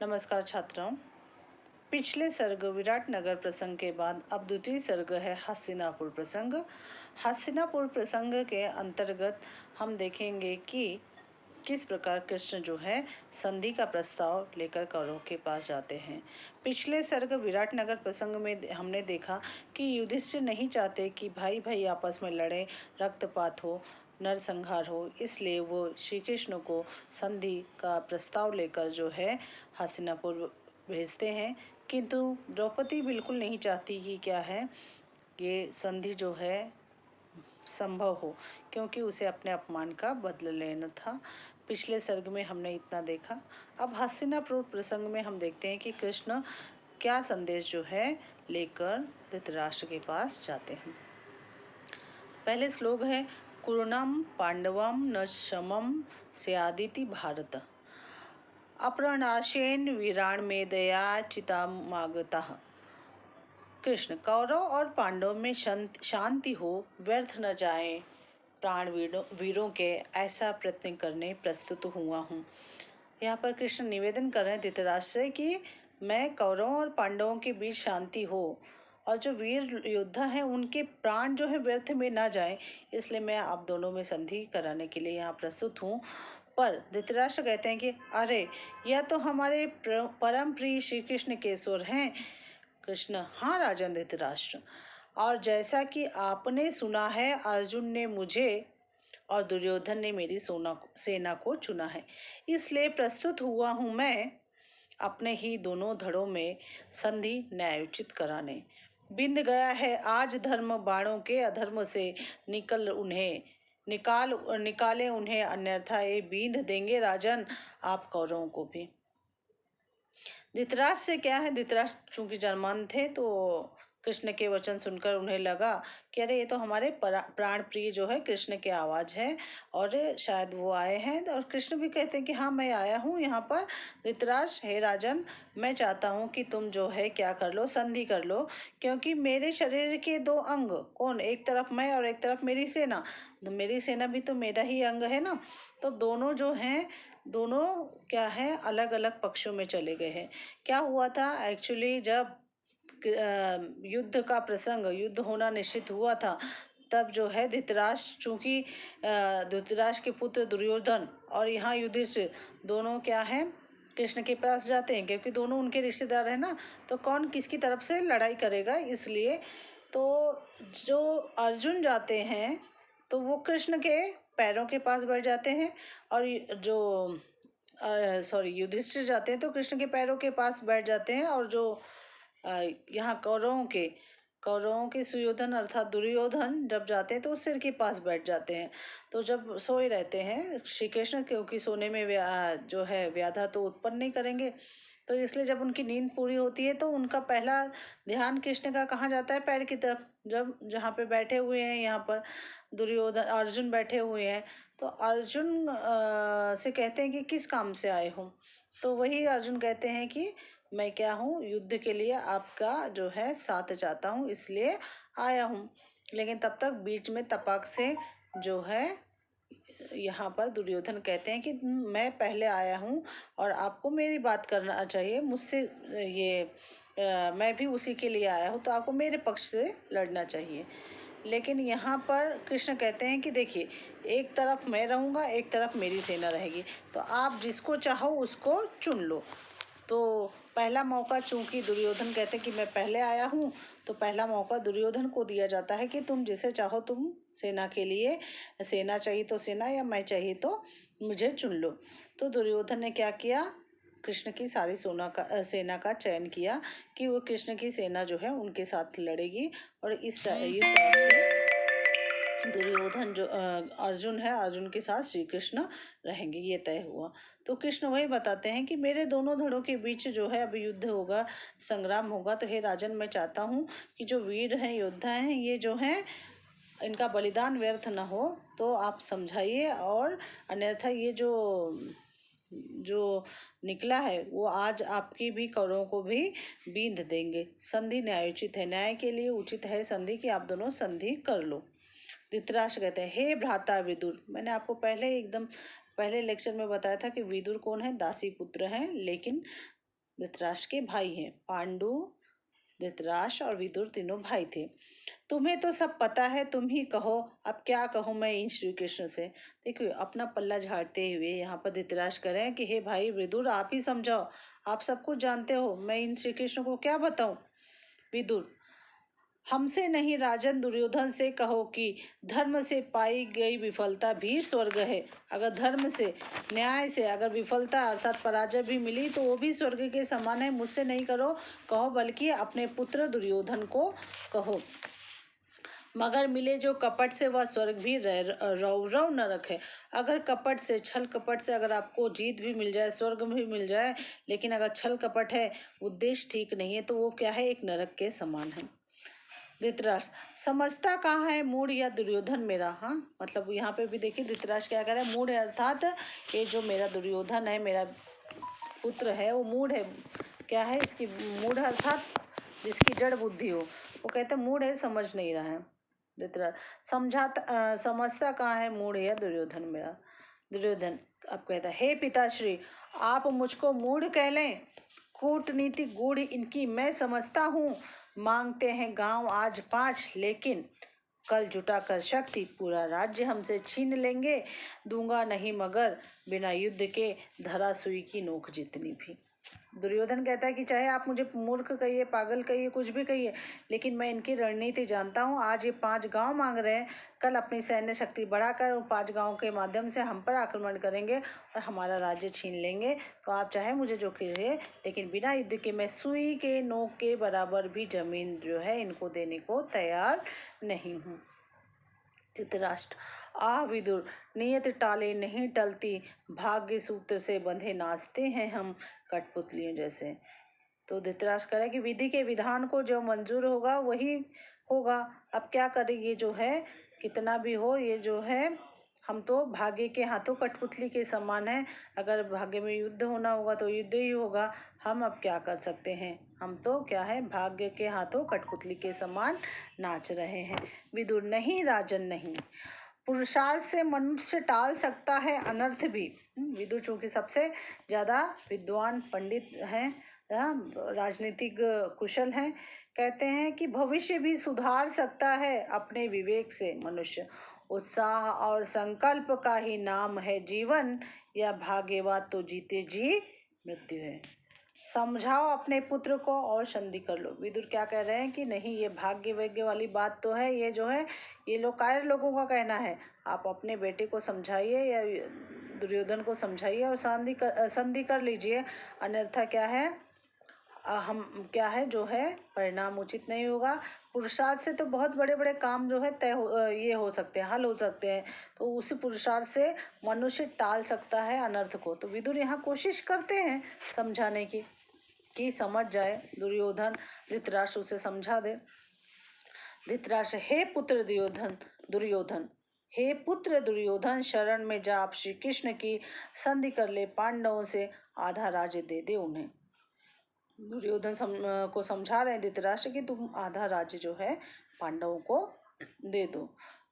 नमस्कार छात्रों। पिछले सर्ग विराटनगर प्रसंग के बाद अब द्वितीय सर्ग है हस्तिनापुर प्रसंग। हस्तिनापुर प्रसंग के अंतर्गत हम देखेंगे कि किस प्रकार कृष्ण जो है संधि का प्रस्ताव लेकर कौरवों के पास जाते हैं। पिछले सर्ग विराटनगर प्रसंग में हमने देखा कि युधिष्ठिर नहीं चाहते कि भाई भाई आपस में लड़े, रक्तपात हो, नरसंहार हो, इसलिए वो श्री कृष्ण को संधि का प्रस्ताव लेकर जो है हस्तिनापुर भेजते हैं। किंतु द्रौपदी बिल्कुल नहीं चाहती कि क्या है ये संधि जो है संभव हो, क्योंकि उसे अपने अपमान का बदला लेना था। पिछले सर्ग में हमने इतना देखा। अब हस्तिनापुर प्रसंग में हम देखते हैं कि कृष्ण क्या संदेश जो है लेकर धृतराष्ट्र के पास जाते हैं। पहले श्लोक है कुरुणम पांडवम न शमम स्यादिति भारत अप्रनाशेन वीराण में दया चितामागतः। कृष्ण, कौरव और पांडव में शांति हो, व्यर्थ न जाए प्राण वीरों के, ऐसा प्रयत्न करने प्रस्तुत हुआ हूँ। यहाँ पर कृष्ण निवेदन कर रहे हैं धृतराष्ट्र से कि मैं कौरवों और पांडवों के बीच शांति हो और जो वीर योद्धा हैं उनके प्राण जो है व्यर्थ में ना जाए, इसलिए मैं आप दोनों में संधि कराने के लिए यहाँ प्रस्तुत हूँ। पर धृतराष्ट्र कहते हैं कि अरे, यह तो हमारे परम प्रिय श्री कृष्ण के सुर हैं। कृष्ण, हाँ राजन धृतराष्ट्र, और जैसा कि आपने सुना है अर्जुन ने मुझे और दुर्योधन ने मेरी सेना को चुना है, इसलिए प्रस्तुत हुआ हूँ मैं अपने ही दोनों धड़ों में संधि न्यायोचित कराने। बिंद गया है आज धर्म बाणों के, अधर्म से निकाले उन्हें, अन्यथा ये बींध देंगे राजन आप कौरवों को भी। धृतराष्ट्र से क्या है, धृतराष्ट्र चूंकि जन्मान थे तो कृष्ण के वचन सुनकर उन्हें लगा कि अरे ये तो हमारे प्राण प्रिय जो है कृष्ण की आवाज़ है और शायद वो आए हैं। और कृष्ण भी कहते हैं कि हाँ मैं आया हूँ यहाँ पर। धृतराष्ट्र, हे राजन, मैं चाहता हूँ कि तुम जो है क्या कर लो, संधि कर लो, क्योंकि मेरे शरीर के दो अंग, कौन, एक तरफ मैं और एक तरफ मेरी सेना, मेरी सेना भी तो मेरा ही अंग है ना। तो दोनों जो हैं, दोनों क्या है अलग अलग पक्षों में चले गए हैं। क्या हुआ था एक्चुअली, जब युद्ध का प्रसंग, युद्ध होना निश्चित हुआ था, तब जो है धृतराष्ट्र, चूंकि धृतराष्ट्र के पुत्र दुर्योधन और यहाँ युधिष्ठिर दोनों क्या है कृष्ण के पास जाते हैं, क्योंकि दोनों उनके रिश्तेदार हैं ना, तो कौन किसकी तरफ से लड़ाई करेगा, इसलिए तो जो अर्जुन जाते हैं तो वो कृष्ण के पैरों के पास बैठ जाते हैं, और जो युधिष्ठिर जाते हैं तो कृष्ण के पैरों के पास बैठ जाते हैं, और जो यहाँ कौरवों के सुयोधन अर्थात दुर्योधन जब जाते हैं तो सिर के पास बैठ जाते हैं। तो जब सोए रहते हैं श्री कृष्ण, क्योंकि सोने में जो है व्याधा तो उत्पन्न नहीं करेंगे, तो इसलिए जब उनकी नींद पूरी होती है तो उनका पहला ध्यान कृष्ण का कहाँ जाता है, पैर की तरफ। जब जहाँ पे बैठे हुए हैं, यहाँ पर दुर्योधन अर्जुन बैठे हुए हैं, तो अर्जुन से कहते हैं कि किस काम से आए हो, तो वही अर्जुन कहते हैं कि मैं क्या हूँ, युद्ध के लिए आपका जो है साथ चाहता हूँ, इसलिए आया हूँ। लेकिन तब तक बीच में तपाक से जो है यहाँ पर दुर्योधन कहते हैं कि मैं पहले आया हूँ और आपको मेरी बात करना चाहिए, मुझसे मैं भी उसी के लिए आया हूँ, तो आपको मेरे पक्ष से लड़ना चाहिए। लेकिन यहाँ पर कृष्ण कहते हैं कि देखिए, एक तरफ मैं रहूँगा, एक तरफ मेरी सेना रहेगी, तो आप जिसको चाहो उसको चुन लो। तो पहला मौका, चूंकि दुर्योधन कहते हैं कि मैं पहले आया हूँ, तो पहला मौका दुर्योधन को दिया जाता है कि तुम जिसे चाहो तुम सेना के लिए, सेना चाहिए तो सेना, या मैं चाहिए तो मुझे चुन लो। तो दुर्योधन ने क्या किया, कृष्ण की सारी सेना का चयन किया कि वो कृष्ण की सेना जो है उनके साथ लड़ेगी, और इस तरह से दुर्योधन जो अर्जुन है, अर्जुन के साथ श्री कृष्ण रहेंगे, ये तय हुआ। तो कृष्ण वही बताते हैं कि मेरे दोनों धड़ों के बीच जो है अब युद्ध होगा, संग्राम होगा, तो हे राजन, मैं चाहता हूँ कि जो वीर हैं, योद्धा हैं, ये जो हैं इनका बलिदान व्यर्थ न हो, तो आप समझाइए, और अन्यथा ये जो निकला है वो आज आपकी भी कौरवों को भी बींध देंगे। संधि न्यायोचित है, न्याय के लिए उचित है संधि कि आप दोनों संधि कर लो। धृतराष्ट्र कहते हैं, हे भ्राता विदुर, मैंने आपको पहले लेक्चर में बताया था कि विदुर कौन है, दासी पुत्र हैं, लेकिन धृतराष्ट्र के भाई हैं। पांडु, धृतराष्ट्र और विदुर तीनों भाई थे। तुम्हें तो सब पता है, तुम ही कहो, अब क्या कहूँ मैं इन श्री कृष्ण से। देखिए अपना पल्ला झाड़ते हुए यहाँ पर धृतराष्ट्र कह रहे हैं कि हे भाई विदुर, आप ही समझाओ, आप सब कुछ जानते हो, मैं इन श्री कृष्ण को क्या बताऊं। विदुर, हमसे नहीं राजन, दुर्योधन से कहो कि धर्म से पाई गई विफलता भी स्वर्ग है। अगर धर्म से, न्याय से अगर विफलता अर्थात पराजय भी मिली तो वो भी स्वर्ग के समान है। मुझसे नहीं कहो बल्कि अपने पुत्र दुर्योधन को कहो। मगर मिले जो कपट से वह स्वर्ग भी रौ रौ नरक है। अगर कपट से, छल कपट से अगर आपको जीत भी मिल जाए, स्वर्ग भी मिल जाए, लेकिन अगर छल कपट है, उद्देश्य ठीक नहीं है, तो वो क्या है, एक नरक के समान है। धृतराष्ट्र, समझता कहाँ है मूढ़ या दुर्योधन मेरा। हाँ, मतलब यहाँ पे भी देखिए धृतराष्ट्र क्या कह रहा है, मूढ़ है अर्थात ये जो मेरा दुर्योधन है, मेरा पुत्र है, वो मूढ़ है। क्या है इसकी, मूढ़ अर्थात जिसकी जड़ बुद्धि हो, वो कहते हैं मूढ़ है, समझ नहीं रहा है। धृतराष्ट्र, समझता कहाँ है मूढ़ या दुर्योधन मेरा। दुर्योधन अब कहता है, हे पिताश्री, आप मुझको मूढ़ कह लें, कूटनीति गूढ़ इनकी मैं समझता हूँ। मांगते हैं गांव आज 5, लेकिन कल जुटा कर शक्ति पूरा राज्य हमसे छीन लेंगे। दूंगा नहीं मगर बिना युद्ध के धरा सुई की नोक जितनी भी। दुर्योधन कहता है कि चाहे आप मुझे मूर्ख कहिए, पागल कहिए, कुछ भी कहिए, लेकिन मैं इनकी रणनीति जानता हूँ। आज ये 5 गांव मांग रहे हैं, कल अपनी सैन्य शक्ति बढ़ाकर 5 गांव के माध्यम से हम पर आक्रमण करेंगे और हमारा राज्य छीन लेंगे। तो आप चाहे मुझे जो कहिए, लेकिन बिना युद्ध के मैं सुई के नोक के बराबर भी जमीन जो है इनको देने को तैयार नहीं हूँ। धृतराष्ट्र, आह विदुर, नियत टाले नहीं टलती, भाग्य सूत्र से बंधे नाचते हैं हम कठपुतलियों जैसे। तो धृतराष्ट्र कह रहा है कि विधि के विधान को जो मंजूर होगा वही होगा। अब क्या करें, ये जो है कितना भी हो, ये जो है हम तो भाग्य के हाथों कठपुतली के समान है। अगर भाग्य में युद्ध होना होगा तो युद्ध ही होगा। हम अब क्या कर सकते हैं, हम तो क्या है भाग्य के हाथों कठपुतली के समान नाच रहे हैं। विदुर, नहीं राजन नहीं, पुरुषार्थ से मनुष्य टाल सकता है अनर्थ भी। विदुर चूंकि सबसे ज्यादा विद्वान पंडित हैं, राजनीतिक कुशल हैं, कहते हैं कि भविष्य भी सुधार सकता है अपने विवेक से मनुष्य। उत्साह और संकल्प का ही नाम है जीवन, या भाग्यवाद तो जीते जी मृत्यु है। समझाओ अपने पुत्र को और संधि कर लो। विदुर क्या कह रहे हैं कि नहीं, ये भाग्य वैग्य वाली बात तो है, ये जो है ये लोग कायर लोगों का कहना है। आप अपने बेटे को समझाइए या दुर्योधन को समझाइए और संधि कर लीजिए, अन्यथा क्या है, हम क्या है जो है परिणाम उचित नहीं होगा। पुरुषार्थ से तो बहुत बड़े बड़े काम जो है ये हो सकते हैं, हल हो सकते हैं। तो उसी पुरुषार्थ से मनुष्य टाल सकता है अनर्थ को। तो विदुर यहाँ कोशिश करते हैं समझाने की कि समझ जाए दुर्योधन, धृतराष्ट्र उसे समझा दे। धृतराष्ट्र, हे पुत्र दुर्योधन, हे पुत्र दुर्योधन, शरण में जा, आप श्री कृष्ण की संधि कर ले, पांडवों से आधा राज्य दे दे उन्हें। दुर्योधन को समझा रहे हैं धृतराष्ट्र कि तुम आधा राज्य जो है पांडवों को दे दो।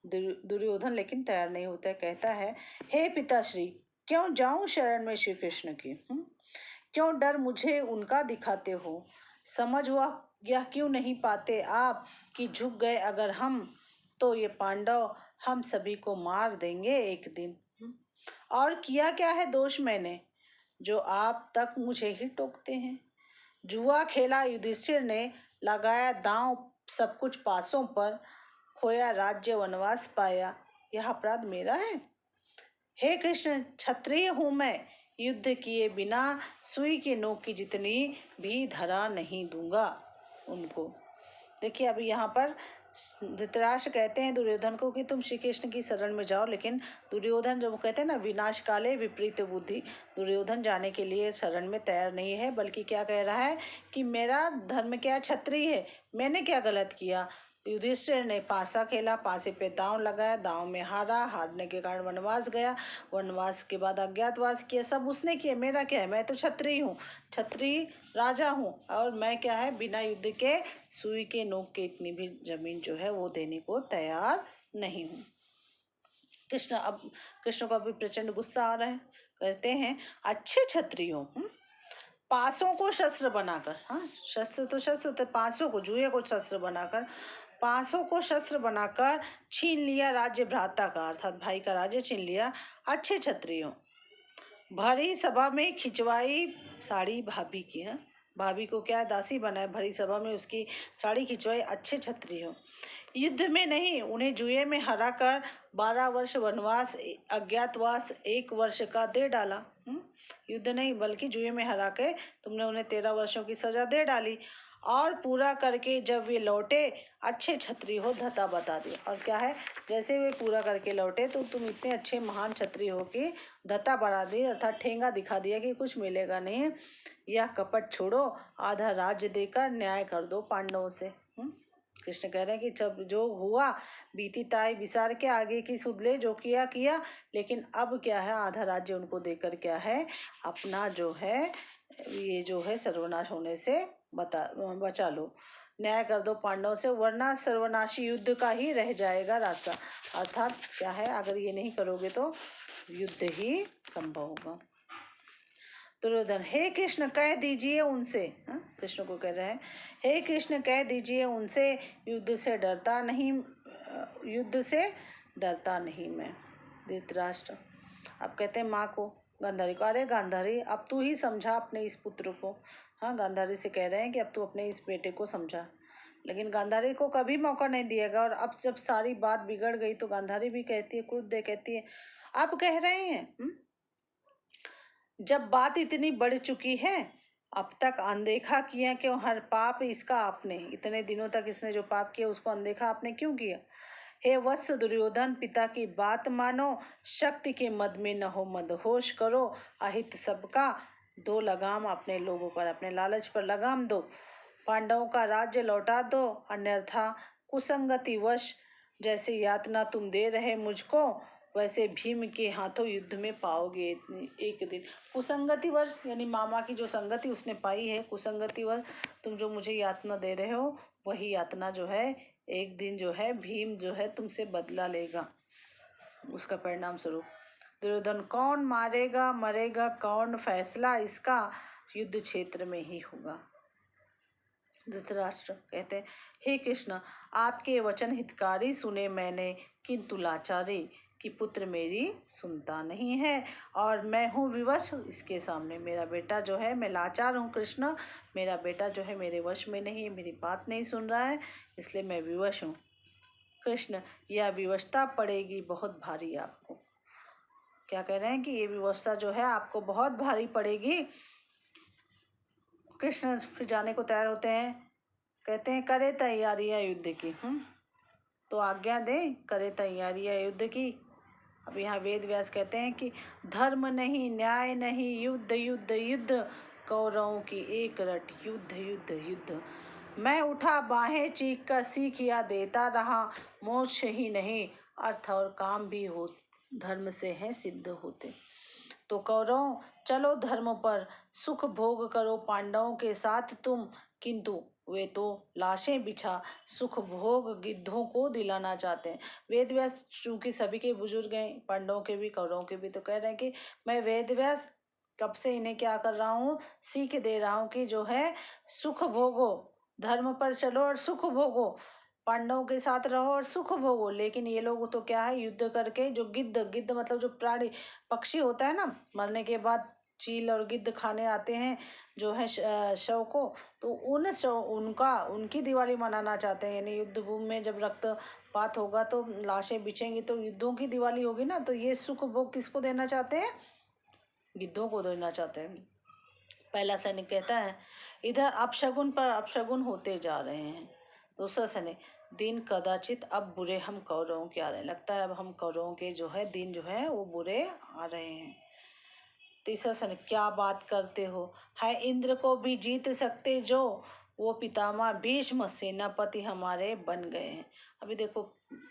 दुर्योधन लेकिन तैयार नहीं होता है, कहता है, हे पिताश्री, क्यों जाऊं शरण में श्री कृष्ण की। क्यों डर मुझे उनका दिखाते हो। समझ हुआ यह क्यों नहीं पाते आप कि झुक गए अगर हम तो ये पांडव हम सभी को मार देंगे एक दिन। और किया क्या है दोष मैंने जो आप तक मुझे ही टोकते हैं। जुआ खेला युधिष्ठिर ने, लगाया दांव सब कुछ पासों पर, खोया राज्य वनवास पाया, यह अपराध मेरा है। हे कृष्ण, क्षत्रिय हूं मैं, युद्ध किए बिना सुई के नोक की जितनी भी धरा नहीं दूंगा उनको। देखिए अभी यहाँ पर धृतराष्ट्र कहते हैं दुर्योधन को कि तुम श्री कृष्ण की शरण में जाओ, लेकिन दुर्योधन जो कहते हैं ना, विनाश काले विपरीत बुद्धि, दुर्योधन जाने के लिए शरण में तैयार नहीं है, बल्कि क्या कह रहा है कि मेरा धर्म क्या, क्षत्रिय है, मैंने क्या गलत किया। युधिष्ठिर ने पासा खेला, पासे पे दांव लगाया, दांव में हारा, हारने के कारण वनवास गया, वनवास के बाद अज्ञातवास किया, सब उसने किया, मेरा क्या है, मैं तो क्षत्रिय हूँ, क्षत्रिय राजा हूँ, और मैं क्या है बिना युद्ध के सुई के नोक के इतनी भी जमीन जो है वो देने को तैयार नहीं हूँ। कृष्ण को अभी प्रचंड गुस्सा आ रहा है, कहते हैं, अच्छे क्षत्रियो, पासों को शस्त्र बनाकर, हाँ शस्त्र तो शस्त्र होते, पासों को, जुए को शस्त्र बनाकर, पासों को शस्त्र बनाकर छीन लिया राज्य भ्राता का, अर्थात भाई का राज्य छीन लिया अच्छे क्षत्रियों। भरी सभा में खिंचवाई साड़ी भाभी की, है भाभी को क्या दासी बनाए, भरी सभा में उसकी साड़ी खिंचवाई अच्छे क्षत्रियों। युद्ध में नहीं, उन्हें जुए में हराकर 12 वर्ष वनवास अज्ञातवास 1 वर्ष का दे डाला। युद्ध नहीं बल्कि जुए में हरा के तुमने उन्हें 13 वर्षों की सजा दे डाली। और पूरा करके जब वे लौटे अच्छे छत्री हो धता बता दिया। और क्या है, जैसे वे पूरा करके लौटे तो तुम इतने अच्छे महान छत्री हो कि धता बढ़ा दी, अर्थात ठेंगा दिखा दिया कि कुछ मिलेगा नहीं, यह कपट छोड़ो, आधा राज्य देकर न्याय कर दो पांडवों से। कृष्ण कह रहे हैं कि जब जो हुआ बीती ताई विसार के, आगे की सुध ले, जो किया किया, लेकिन अब क्या है, आधा राज्य उनको देकर क्या है, अपना जो है ये जो है सर्वनाश होने से बचा लो, न्याय कर दो पांडवों से, वरना सर्वनाशी युद्ध का ही रह जाएगा रास्ता। अर्थात क्या है, अगर ये नहीं करोगे तो युद्ध ही संभव होगा। दुर्योधन, हे कृष्ण कह दीजिए उनसे, कृष्ण को कह रहे हैं, हे कृष्ण कह दीजिए उनसे, युद्ध से डरता नहीं मैं। धृतराष्ट्र अब कहते हैं माँ को, गांधारी को, अरे गांधारी अब तू ही समझा अपने इस पुत्र को। हाँ गांधारी से कह रहे हैं कि अब तू अपने इस बेटे को समझा। लेकिन गांधारी को कभी मौका नहीं दिएगा। और अब जब सारी बात बिगड़ गई तो गांधारी भी कहती है, क्रुद्ध कहती है, अब कह रहे हैं जब बात इतनी बढ़ चुकी है, अब तक अनदेखा किया क्यों हर पाप इसका आपने, इतने दिनों तक इसने जो पाप किया उसको अनदेखा आपने क्यों किया। हे वत्स दुर्योधन, पिता की बात मानो, शक्ति के मद में न हो मदहोश करो, अहित सबका दो लगाम अपने लोगों पर, अपने लालच पर लगाम दो, पांडवों का राज्य लौटा दो, अन्यथा कुसंगति वश जैसे यातना तुम दे रहे मुझको, वैसे भीम के हाथों युद्ध में पाओगे एक दिन। कुसंगति वर्ष यानी मामा की जो संगति उसने पाई है, कुसंगति वर्ष तुम जो मुझे यातना दे रहे हो, वही यातना जो है एक दिन जो है भीम जो है तुमसे बदला लेगा, उसका परिणाम स्वरूप। दुर्योधन, कौन मारेगा मरेगा कौन, फैसला इसका युद्ध क्षेत्र में ही होगा। धृतराष्ट्र कहते हैं, हे कृष्ण आपके वचन हितकारी सुने मैंने, किंतु लाचारी कि पुत्र मेरी सुनता नहीं है और मैं हूँ विवश इसके सामने। मेरा बेटा जो है, मैं लाचार हूँ कृष्ण, मेरा बेटा जो है मेरे वश में नहीं है, मेरी बात नहीं सुन रहा है, इसलिए मैं विवश हूँ। कृष्ण, यह विवशता पड़ेगी बहुत भारी आपको। क्या कह रहे हैं कि ये विवशता जो है आपको बहुत भारी पड़ेगी। कृष्ण फिर जाने को तैयार होते हैं, कहते हैं करे तैयारियां युद्ध की। तो आज्ञा दें, करे तैयारियां युद्ध की। अब यहाँ वेद व्यास कहते हैं कि धर्म नहीं न्याय नहीं, युद्ध युद्ध युद्ध, कौरवों की एक रट, युद्ध युद्ध युद्ध। मैं उठा बाहें चीख कर सीख या देता रहा, मोक्ष ही नहीं अर्थ और काम भी हो धर्म से है सिद्ध होते। तो कौरव चलो धर्म पर, सुख भोग करो पांडवों के साथ तुम, किंतु वे तो लाशें बिछा सुख भोग गिद्धों को दिलाना चाहते हैं। वेद व्यास चूंकि सभी के बुजुर्ग हैं, पांडवों के भी कौरवों के भी, तो कह रहे हैं कि मैं वेद व्यास कब से इन्हें क्या कर रहा हूँ, सीख दे रहा हूँ कि जो है सुख भोगो, धर्म पर चलो और सुख भोगो, पांडवों के साथ रहो और सुख भोगो। लेकिन ये लोग तो क्या है, युद्ध करके जो गिद्ध मतलब जो प्राणी पक्षी होता है ना, मरने के बाद चील और गिद्ध खाने आते हैं जो है शव को, तो उनकी दिवाली मनाना चाहते हैं। यानी युद्ध भूमि में जब रक्तपात होगा तो लाशें बिछेंगी तो युद्धों की दिवाली होगी ना, तो ये सुख भोग किसको देना चाहते हैं, गिद्धों को देना चाहते हैं। पहला सैनिक कहता है, इधर अपशगुन पर अपशगुन होते जा रहे हैं। दूसरा सैनिक, दिन कदाचित अब बुरे हम कौरवों के आ रहे हैं, लगता है अब हम कौरवों के जो है दिन जो है वो बुरे आ रहे हैं। तीसरा सैनिक, क्या बात करते हो, है इंद्र को भी जीत सकते जो, वो पितामह भीष्म सेनापति हमारे बन गए हैं। अभी देखो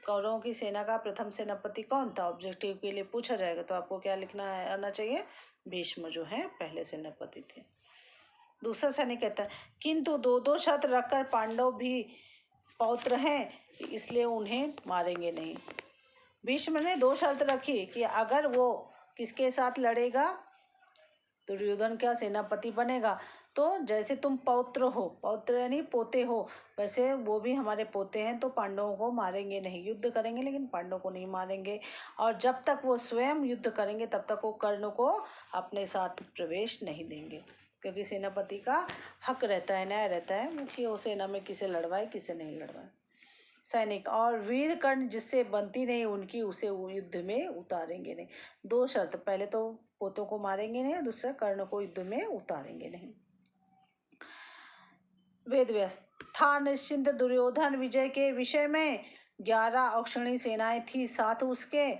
कौरवों की सेना का प्रथम सेनापति कौन था, ऑब्जेक्टिव के लिए पूछा जाएगा तो आपको क्या लिखना आना चाहिए, भीष्म जो है पहले सेनापति थे। दूसरा सैनिक कहता है, किंतु 2-2 शर्त रखकर पांडव भी पौत्र हैं, इसलिए उन्हें मारेंगे नहीं। भीष्म ने 2 शर्त रखी कि अगर वो किसके साथ लड़ेगा, दुर्योधन क्या सेनापति बनेगा। तो जैसे तुम पौत्र हो, पौत्र यानी पोते हो, वैसे वो भी हमारे पोते हैं, तो पांडवों को मारेंगे नहीं, युद्ध करेंगे लेकिन पांडवों को नहीं मारेंगे। और जब तक वो स्वयं युद्ध करेंगे तब तक वो कर्ण को अपने साथ प्रवेश नहीं देंगे, क्योंकि सेनापति का हक रहता है, न्याय रहता है कि वो सेना में किसे लड़वाए किसे नहीं लड़वाए। सैनिक और वीर कर्ण जिससे बनती नहीं उनकी, उसे वो युद्ध में उतारेंगे नहीं। दो शर्त, पहले तो पोतों को मारेंगे नहीं, दूसरा कर्ण को युद्ध में उतारेंगे नहीं। वेद व्यास था निश्चिंत दुर्योधन विजय के विषय में। 11 अक्षणी सेनाएं थी साथ उसके,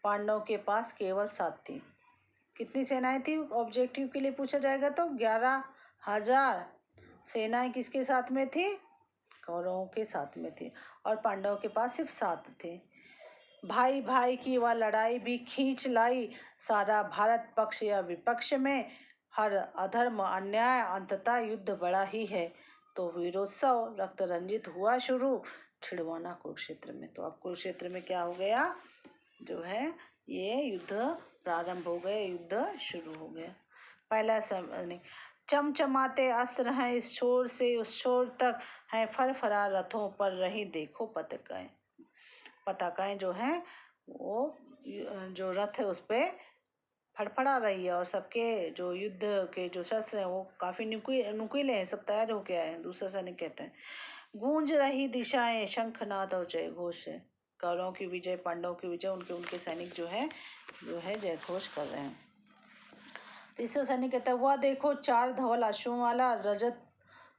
पांडवों के पास केवल 7 थी। कितनी सेनाएं थी ऑब्जेक्टिव के लिए पूछा जाएगा तो 11,000 सेनाएं किसके साथ में थी, कौरवों के साथ में थी, और पांडवों के पास सिर्फ 7 थे। भाई भाई की वह लड़ाई भी खींच लाई, सारा भारत पक्ष या विपक्ष में, हर अधर्म अन्याय अंततः युद्ध बड़ा ही है। तो वीरोत्सव रक्त रंजित हुआ शुरू, छिड़वाना कुरुक्षेत्र में। तो अब कुरुक्षेत्र में क्या हो गया, जो है ये युद्ध प्रारंभ हो गए, युद्ध शुरू हो गया। पहला समय, चमचमाते अस्त्र हैं इस छोर से उस छोर तक, हैं फरफरा रथों पर रही देखो पताकाएं। पताकाएं जो हैं वो जो रथ है उस पे फड़फड़ा रही है, और सबके जो युद्ध के जो शस्त्र हैं वो काफी नुकीले हैं, सब तैयार होके आए हैं। दूसरा सैनिक कहते हैं गूंज रही दिशाएं शंखनाद और जय घोष है। कौरवों की विजय, पांडवों की विजय, उनके सैनिक जो है जय घोष कर रहे हैं। तीसरा सैनिक कहता है वह देखो 4 धवल अश्वों वाला रजत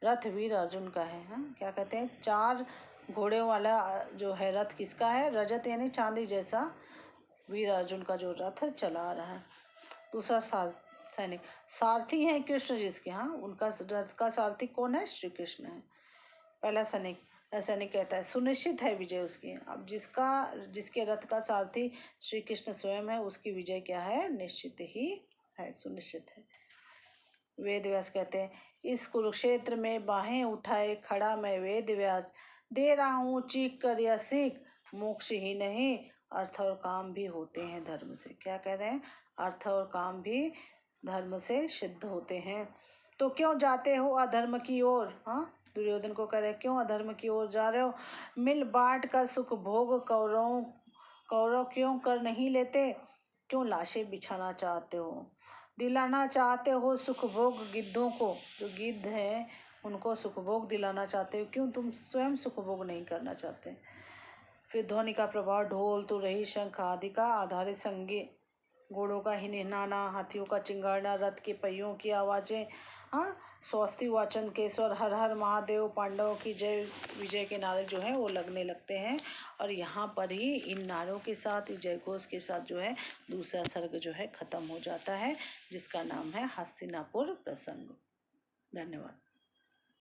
रथ वीर अर्जुन का है। हाँ, क्या कहते हैं, 4 घोड़े वाला जो है रथ किसका है, रजत यानी चांदी जैसा, वीर अर्जुन का जो रथ चला रहा है। दूसरा सैनिक सारथी है कृष्ण जिसके, हाँ उनका रथ का सारथी कौन है, श्री कृष्ण है। पहला सैनिक कहता है सुनिश्चित है विजय उसकी। अब जिसके रथ का सारथी श्री कृष्ण स्वयं है, उसकी विजय क्या है, निश्चित ही है, सुनिश्चित है। वेद व्यास कहते हैं इस कुरुक्षेत्र में बाहें उठाए खड़ा मैं वेद व्यास, दे रहा हूँ चीख कर यह सीख, मोक्ष ही नहीं अर्थ और काम भी होते हैं धर्म से। क्या कह रहे हैं, अर्थ और काम भी धर्म से सिद्ध होते हैं। तो क्यों जाते हो अधर्म की ओर। हाँ, दुर्योधन को कह रहे क्यों अधर्म की ओर जा रहे हो, मिल बांट कर सुख भोग कौरव क्यों कर नहीं लेते, क्यों लाशें बिछाना चाहते हो, दिलाना चाहते हो सुख भोग गिद्धों को, जो गिद्ध है उनको सुख भोग दिलाना चाहते हो, क्यों तुम स्वयं सुख भोग नहीं करना चाहते। फिर ध्वनि का प्रभाव, ढोल तो रही शंख आदि का आधारित संगीत, घोड़ों का हिनहिनाना, हाथियों का चिंगाड़ना, रथ के पहियों की आवाज़ें, हाँ स्वस्ति वाचन केशवर हर हर महादेव, पांडवों की जय विजय के नारे जो हैं वो लगने लगते हैं। और यहाँ पर ही इन नारों के साथ, जय घोष के साथ जो है दूसरा सर्ग जो है खत्म हो जाता है, जिसका नाम है हस्तिनापुर प्रसंग। धन्यवाद।